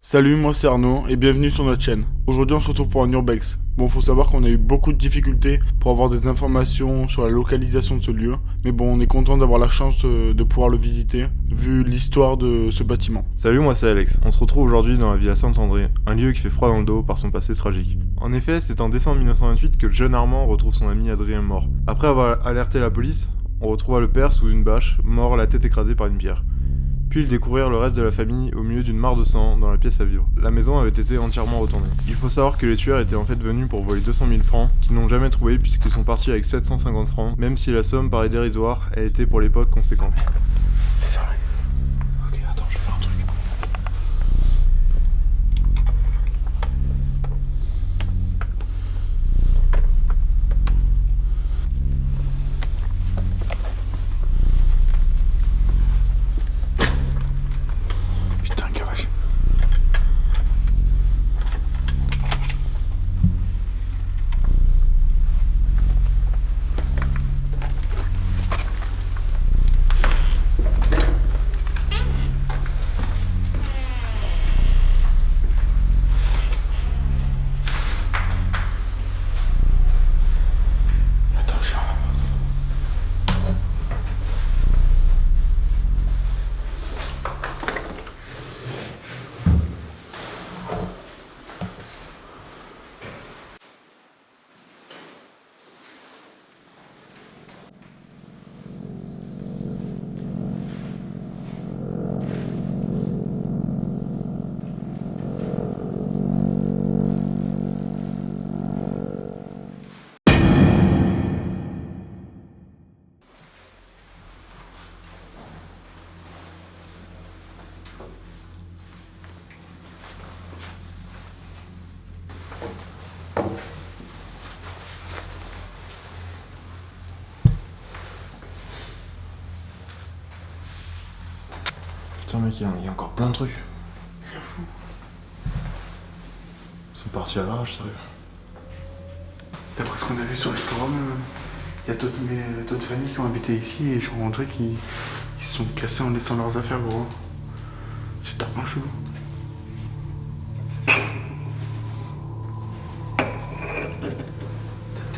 Salut, moi c'est Arnaud et bienvenue sur notre chaîne. Aujourd'hui on se retrouve pour un urbex. Bon, faut savoir qu'on a eu beaucoup de difficultés pour avoir des informations sur la localisation de ce lieu, mais bon, on est content d'avoir la chance de pouvoir le visiter, vu l'histoire de ce bâtiment. Salut, moi c'est Alex. On se retrouve aujourd'hui dans la villa Saint-André, un lieu qui fait froid dans le dos par son passé tragique. En effet, c'est en décembre 1928 que le jeune Armand retrouve son ami Adrien mort. Après avoir alerté la police, on retrouva le père sous une bâche, mort, la tête écrasée par une pierre. Puis ils découvrirent le reste de la famille au milieu d'une mare de sang dans la pièce à vivre. La maison avait été entièrement retournée. Il faut savoir que les tueurs étaient en fait venus pour voler 200 000 francs, qu'ils n'ont jamais trouvé puisqu'ils sont partis avec 750 francs, même si la somme paraît dérisoire, elle était pour l'époque conséquente. C'est fermé. Ok, attends, je vais faire un truc. Putain, garage. Putain mec, il y a encore plein de trucs. Ils sont partis à l'arrache, sérieux. D'après ce qu'on a vu sur les forums, il y a d'autres familles qui ont habité ici et je suis rencontré qu'ils se sont cassés en laissant leurs affaires, gros. C'est tellement chaud. T'es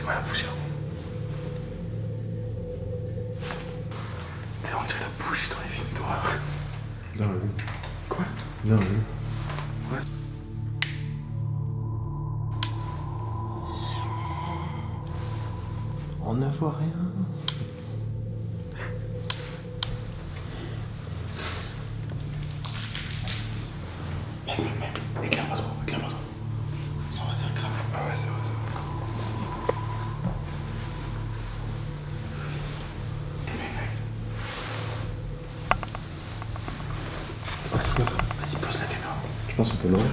mal à la poussière. On dirait la bouche dans les films d'horreur. Bien vu. Quoi? Bien vu. Ouais. On ne voit rien. Éclaire pas trop, éclaire pas trop. On va se faire cramer. Ah ouais, c'est vrai, c'est vrai. Ah, c'est quoi ça? Vas-y, pose la caméra. Je pense qu'on peut l'ouvrir.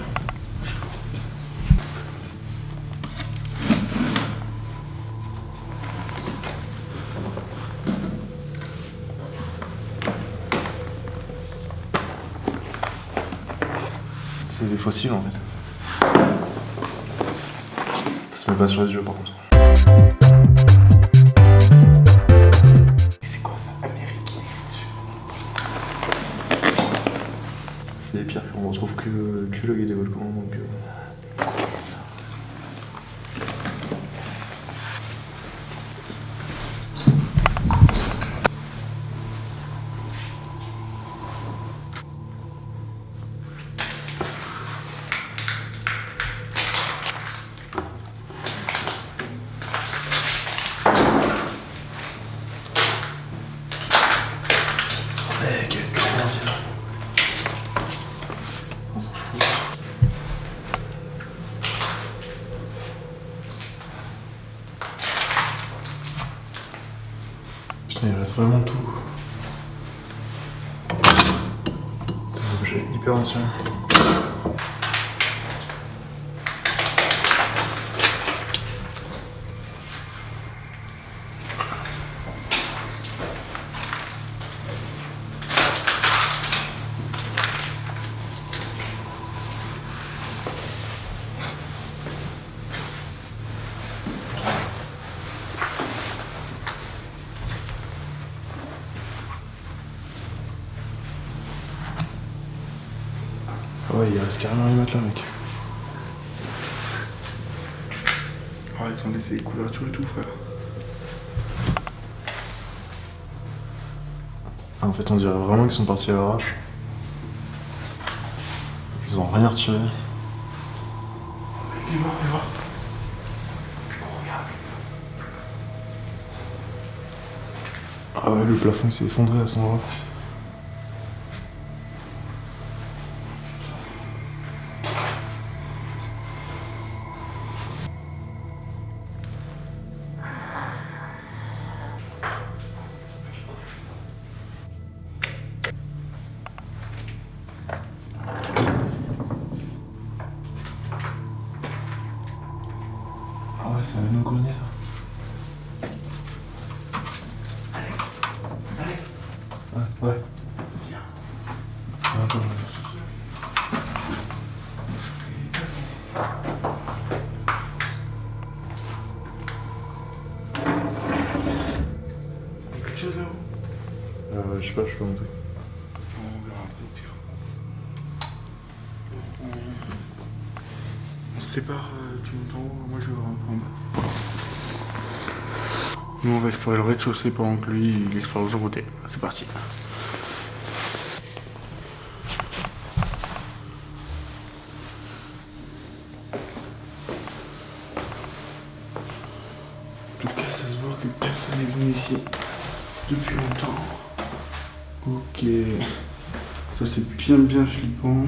C'est des fossiles en fait. Ça se met pas sur les yeux par contre. C'est quoi ça? Américain dessus. C'est des pierres qu'on retrouve que le guet des volcans donc. Mec, merci. On s'en fout. Putain, il reste vraiment tout. Des objets hyper anciens. Ah ouais, il reste carrément les matelas, mec. Ah, ils ont laissé les couvertures et tout, frère. Ah, en fait, on dirait vraiment qu'ils sont partis à l'arrache. Ils ont rien retiré. Viens voir, viens voir. Oh, regarde. Ah ouais, le plafond s'est effondré à son endroit. Ah ouais, ça va nous grenier ça. Alex. Ouais. Viens. Attends. Il y a quelque chose là-haut? Je sais pas, je peux monter. On verra après au pire. On se sépare, tu montes en haut, moi je vais voir un peu en bas. Nous on va explorer le rez-de-chaussée pendant que lui il explore de son côté. C'est parti. En tout cas ça se voit que personne n'est venu ici depuis longtemps. Ok. Ça c'est bien flippant.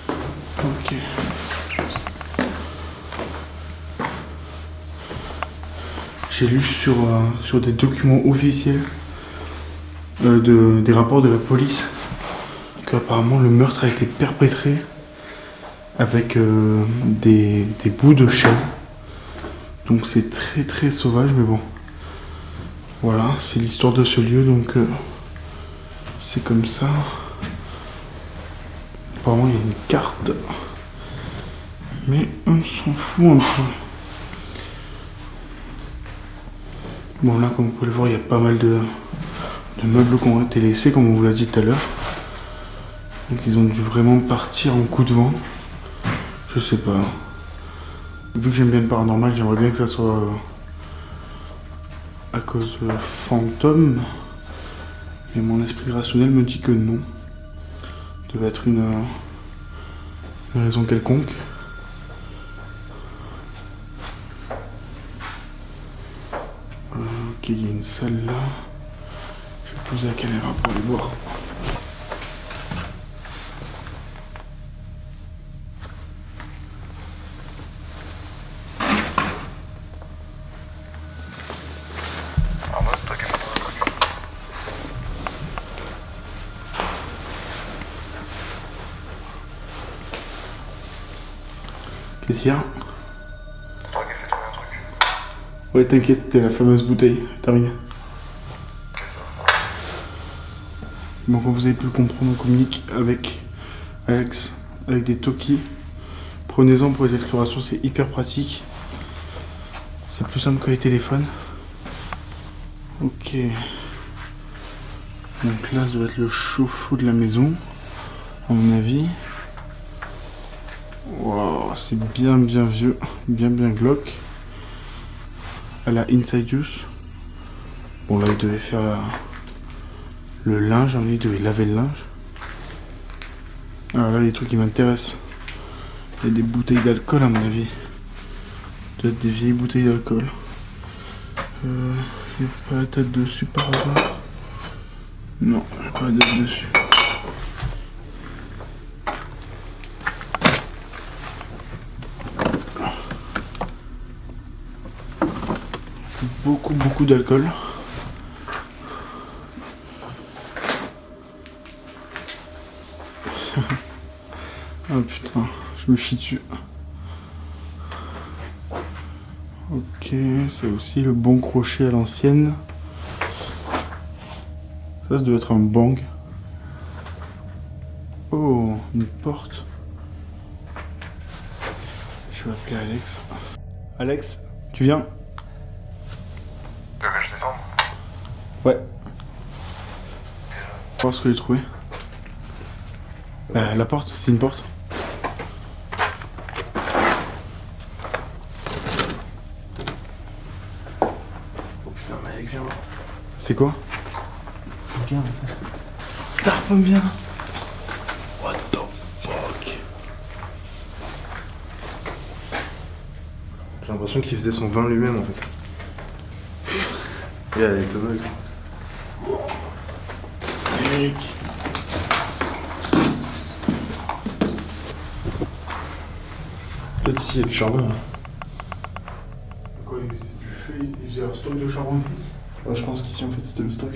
Ok. J'ai lu sur des documents officiels des rapports de la police qu'apparemment le meurtre a été perpétré avec des bouts de chaise. Donc c'est très sauvage, mais bon. Voilà, c'est l'histoire de ce lieu, donc c'est comme ça. Apparemment il y a une carte, mais on s'en fout un peu. Bon là, comme vous pouvez le voir, il y a pas mal de meubles qui ont été laissés, comme on vous l'a dit tout à l'heure. Donc ils ont dû vraiment partir en coup de vent. Je sais pas. Vu que j'aime bien le paranormal, j'aimerais bien que ça soit à cause de fantômes. Mais mon esprit rationnel me dit que non. Ça devait être une raison quelconque. Ok, il y a une salle là. Je vais poser la caméra pour aller voir. Qu'est-ce qu'il y a? Ouais, t'inquiète, c'était la fameuse bouteille. Terminé. Bon, comme vous avez pu le comprendre, on communique avec Alex, avec des Toki. Prenez-en pour les explorations, c'est hyper pratique. C'est plus simple que les téléphones. Ok. Donc là, ça doit être le chauffe-eau de la maison, à mon avis. Wow, c'est bien vieux, bien glauque. À la Inside Use. Bon là, il devait faire le linge, il devait laver le linge. Alors là, les trucs qui m'intéressent. Il y a des bouteilles d'alcool à mon avis. Peut-être des vieilles bouteilles d'alcool. Il n'y a pas la tête dessus par hasard? Non, il n'y a pas la tête dessus. Beaucoup d'alcool. Oh putain, je me chie dessus. Ok, c'est aussi le bon crochet à l'ancienne. Ça doit être un bang. Oh, une porte. Je vais appeler Alex. Alex, tu viens? Tu veux que je descende? Ouais. On va voir ce que j'ai trouvé. La porte, c'est une porte. Oh putain, mec, viens là. C'est quoi? C'est bien en fait. Tarpon bien. What the fuck? J'ai l'impression qu'il faisait son vin lui-même en fait. Regarde, il y a des tonneaux et tout. Mec. Peut-être ici il y a du charbon. Quoi, c'est du feu, j'ai un stock de charbon ici. Ouais, je pense qu'ici en fait c'était le stock.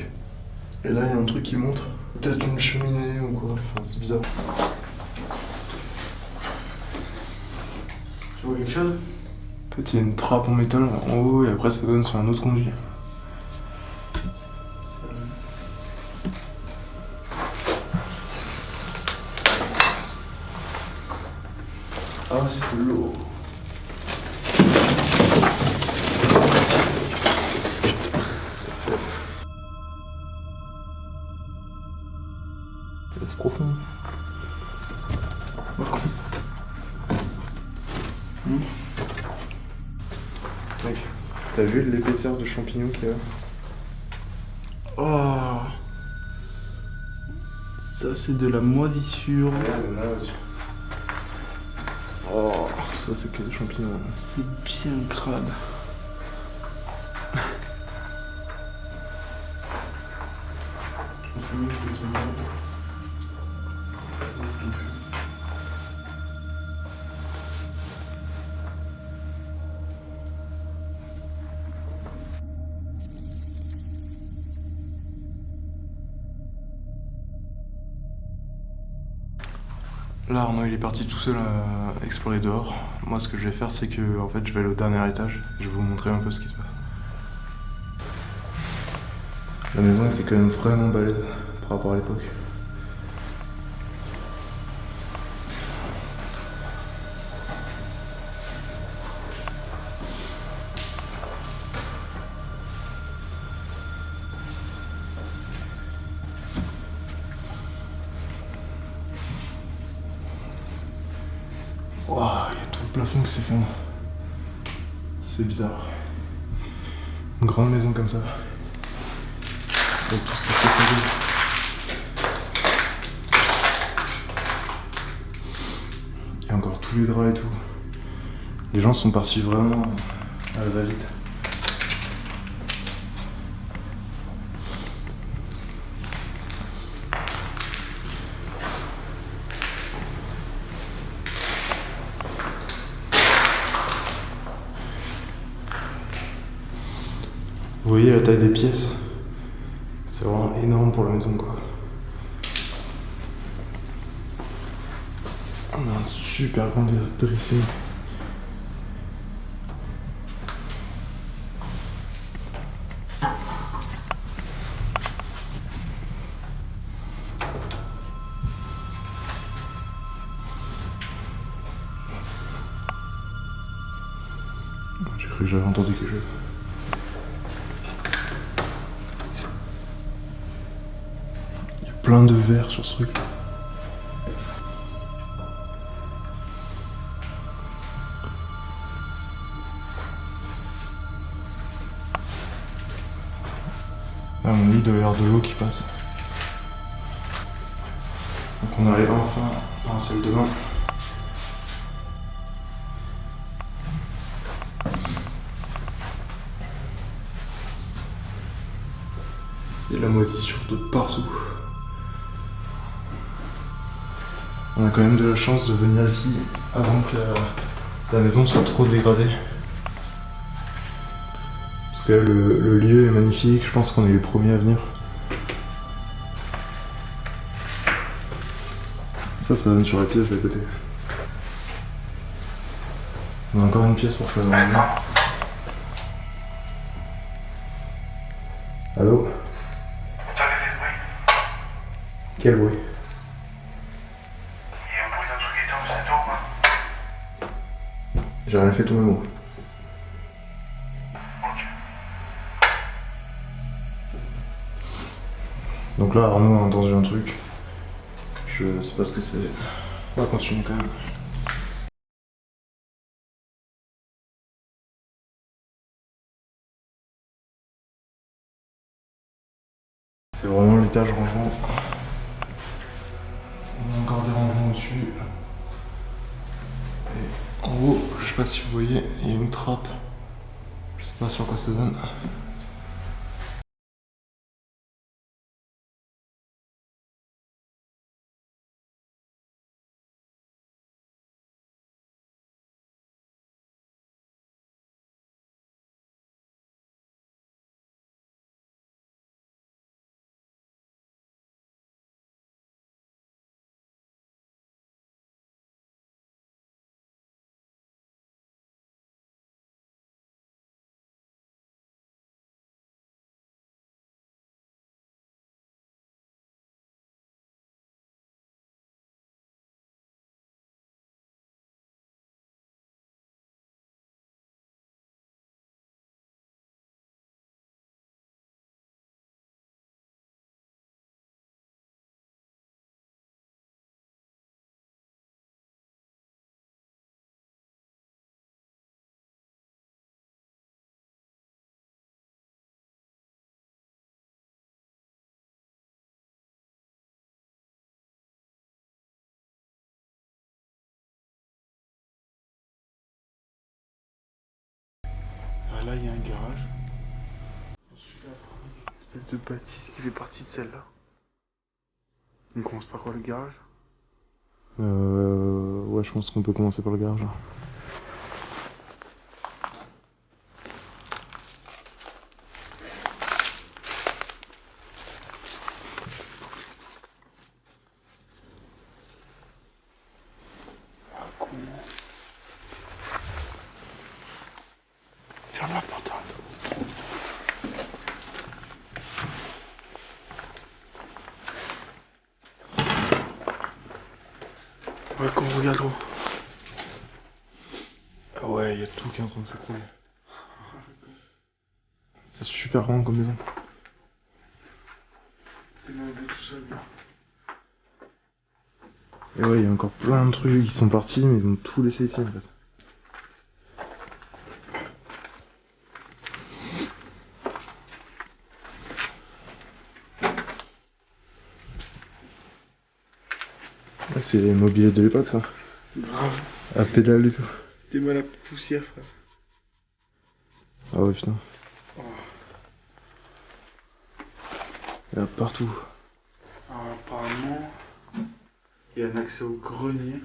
Et là il y a un truc qui monte. Peut-être une cheminée ou quoi. Enfin, c'est bizarre. Tu vois quelque chose? En fait, il y a une trappe en métal en haut et après ça donne sur un autre conduit. Ah, c'est de l'eau. C'est profond. Mec, t'as vu l'épaisseur de champignon qu'il y a? Oh. Ça, c'est de la moisissure. Ouais, il y en a aussi. Oh, ça c'est que des champignons. C'est bien crade. Là, Arnaud il est parti tout seul à explorer dehors. Moi, ce que je vais faire, c'est que en fait, je vais aller au dernier étage. Je vais vous montrer un peu ce qui se passe. La maison était quand même vraiment balèze par rapport à l'époque. Waouh, il y a tout le plafond qui s'effondre. C'est bizarre. Une grande maison comme ça. Avec tout ce qui s'est effondré. Il y a encore tous les draps et tout. Les gens sont partis vraiment à la va-vite. Vous voyez la taille des pièces? C'est vraiment énorme pour la maison quoi. On a un super grand dressing. J'ai cru que j'avais entendu quelque chose. Il y a plein de verres sur ce truc. À mon avis, il doit y avoir de l'eau qui passe. Donc on arrive enfin dans la salle de bain. Il y a la moisissure de partout. On a quand même de la chance de venir ici avant que la maison soit trop dégradée. Parce que là, le lieu est magnifique, je pense qu'on est les premiers à venir. Ça donne sur la pièce d'à côté. On a encore une pièce pour faire le lendemain. Allô? T'as fait des bruits? Quel bruit? Il y a un bruit d'un truc qui tombe, c'est toi quoi? J'ai rien fait tout le monde. Ok. Donc là, Arnaud a entendu un truc. Je Je sais pas ce que c'est. On va continuer quand même. C'est vraiment l'étage rangement. On a encore des rangements au-dessus. Et en haut, je sais pas si vous voyez, il y a une trappe. Je sais pas sur quoi ça donne. Ah, là, il y a un garage. Une espèce de bâtisse qui fait partie de celle-là. On commence par quoi, le garage? Ouais, je pense qu'on peut commencer par le garage. Ah, con. Ferme la porte. Ouais, qu'on regarde où? Ah ouais, il y a tout qui est en train de s'écrouler. C'est super grand comme maison. Et ouais, il y a encore plein de trucs qui sont partis, mais ils ont tout laissé ici en fait. Ouais, c'est les mobiliers de l'époque ça. Grave. À pédale et tout. T'es mal à poussière, frère. Ah ouais, putain. Oh. Il y a partout. Alors, apparemment, il y a un accès au grenier.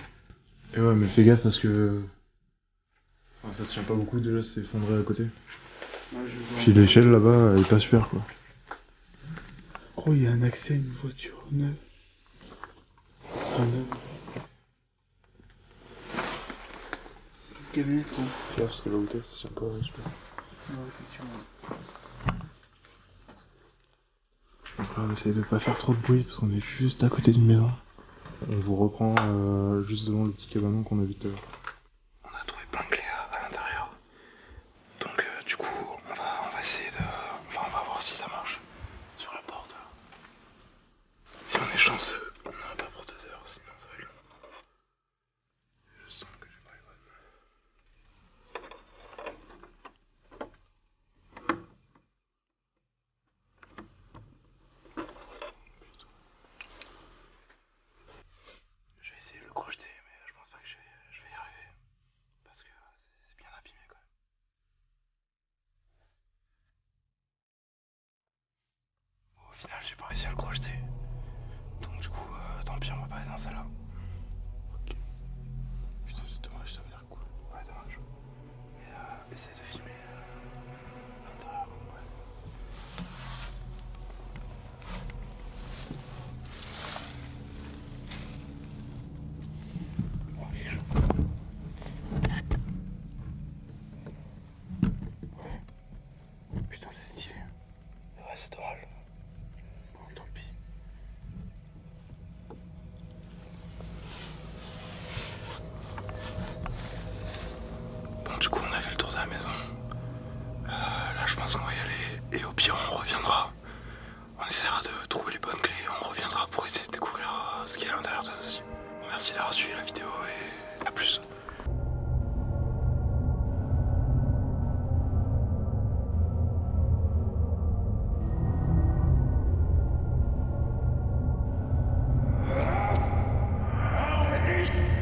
Et ouais, mais fais gaffe parce que. Enfin, ça se tient pas beaucoup déjà, c'est effondré à côté. Ouais, je vois. Puis l'échelle là-bas, elle est pas super quoi. Oh, il y a un accès à une voiture neuve. Ah, neuve. Une camionnette, quoi. Fais gaffe parce que là où t'es, ça se tient pas super. Ouais, effectivement. Donc là, on essaie de pas faire trop de bruit parce qu'on est juste à côté d'une maison. On vous reprend juste devant le petit cabanon qu'on a vu tout à l'heure. On a trouvé plein de clés à l'intérieur. Donc, du coup, on va essayer de. Enfin, on va voir si ça marche sur la porte. Si on est chanceux, on n'en a pas pour 2 heures, sinon ça va être long. Je sens que j'ai pas les bonnes. Je vais essayer de le crocheter, mais je pense pas que je vais y arriver. Parce que c'est bien abîmé quand même. Bon, au final, j'ai pas réussi à le crocheter. Donc, du coup, tant pis, on va pas aller dans celle-là. Ok. Putain, c'est dommage, ça va l'air cool. Ouais, dommage. Mais essaye de filmer l'intérieur. Ouais. Oh, quelque chose. Ouais. Putain, c'est stylé. Ouais, c'est dommage. Bon, tant pis. frère, toi aussi. Merci d'avoir suivi la vidéo et à plus. Ah, vas-y.